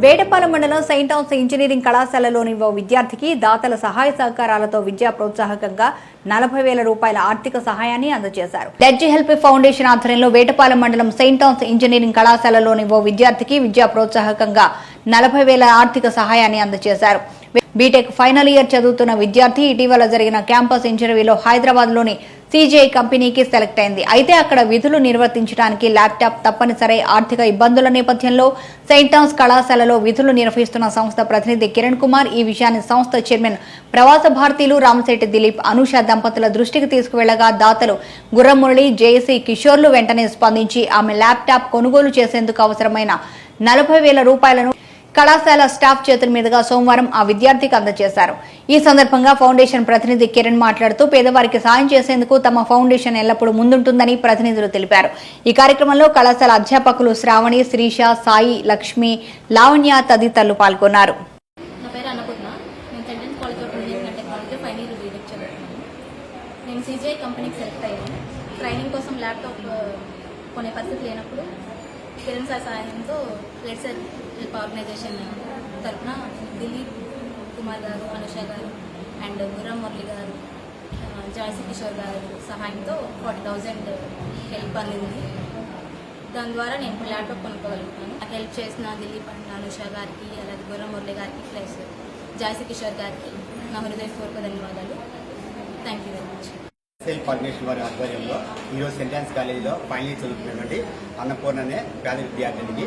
వేటపాలెం మండలం Saint Ann's engineering కళాశాలలోని ఓ విద్యార్థికి దాతల సహాయ సహకారాలతో విద్యా ప్రోత్సాహకంగా 40,000 రూపాయల ఆర్థిక సహాయాన్ని అందజేశారు. లెడ్జీ హెల్ప్ ఫౌండేషన్ ఆధ్వర్యంలో వేటపాలెం మండలం సెయింట్ ఆన్స్ ఇంజనీరింగ్ కళాశాలలోని ఓ విద్యార్థికి విద్యా ప్రోత్సాహకంగా 40,000 ఆర్థిక సహాయాన్ని అందజేశారు. బీటెక్ ఫైనల్ ఇయర్ చదువుతున్న విద్యార్థి ఇటీవల జరిగిన క్యాంపస్ ఇంటర్వ్యూలో హైదరాబాద్ లోని సిజిఐ కంపెనీకి సెలెక్ట్ అయింది. అయితే అక్కడ విధులు నిర్వర్తించడానికి ల్యాప్టాప్ తప్పనిసరి. ఆర్థిక ఇబ్బందుల నేపథ్యంలో సెయింట్ ఆన్స్ కళాశాలలో విధులు నిర్వహిస్తున్న సంస్థ ప్రతినిధి కిరణ్ కుమార్ ఈ విషయాన్ని సంస్థ చైర్మన్ ప్రవాస భారతీయులు రామశెట్టి దిలీప్, అనూష దంపతుల దృష్టికి తీసుకువెళ్లగా దాతలు గుర్రమురళి, జేసీ కిషోర్లు వెంటనే స్పందించి ఆమె ల్యాప్టాప్ కొనుగోలు చేసేందుకు అవసరమైన 40,000 రూపాయలను కళాశాల స్టాఫ్ చేతుల మీదుగా సోమవారం ఆ విద్యార్థికి అందజేశారు. ఈ సందర్భంగా ఫౌండేషన్ ప్రతినిధి కిరణ్ మాట్లాడుతూ పేదవారికి సాయం చేసేందుకు తమ ఫౌండేషన్ ఎల్లప్పుడూ ముందుంటుందని ప్రతినిధులు తెలిపారు. ఈ కార్యక్రమంలో కళాశాల అధ్యాపకులు శ్రావణి, శ్రీష, సాయి, లక్ష్మి, లావణ్య తదితరులు పాల్గొన్నారు. నేను సిజిఐ కంపెనీకి సెలెక్ట్ అయ్యాను. ట్రైనింగ్ కోసం ల్యాప్టాప్ కొనే పరిస్థితి లేనప్పుడు కిరణ్ సార్ సహాయంతో లెడ్జీ హెల్ప్ ఆర్గనైజేషన్ తరఫున దిలీప్ కుమార్ గారు, అనుష గారు అండ్ గుర్రమురళి గారు, జాయ్సీ కిషోర్ గారు సహాయంతో 40,000 హెల్ప్ అందింది. దాని ద్వారా నేను ల్యాప్టాప్ కొనుక్కోగలుగుతాను. నాకు హెల్ప్ చేసిన దిలీప్ అండ్ అనుష గారికి, అలాగే గుర్రమురళి గారికి ప్లస్ జాయ్సీ కిషోర్ గారికి నా హృదయపూర్వక ధన్యవాదాలు. Thank you very much. Coordination వారి ఆధ్వర్యంలో ఈరోజు సెయింట్ ఆన్స్ కాలేజీలో ఫైనల్ ఇయర్ చదువుతున్నటువంటి అన్నపూర్ణ అనే పేద విద్యార్థినికి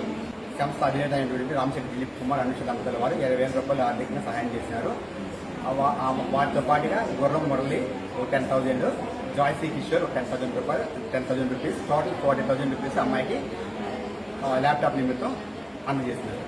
సంస్థ అధినేత అయినటువంటి రామశెట్టి దిలీప్ కుమార్, అనుష దంపతుల వారు 20,000 రూపాయలు ఆర్థికంగా సహాయం చేసినారు. వాటితో పాటుగా గుర్రం మురళి 10,000, జాయ్సీ కిషోర్ 10,000 రూపాయలు, 10,000 రూపీస్, టోటల్ 40,000 రూపీస్ అమ్మాయికి ల్యాప్టాప్ నిమిత్తం అందజేసినారు.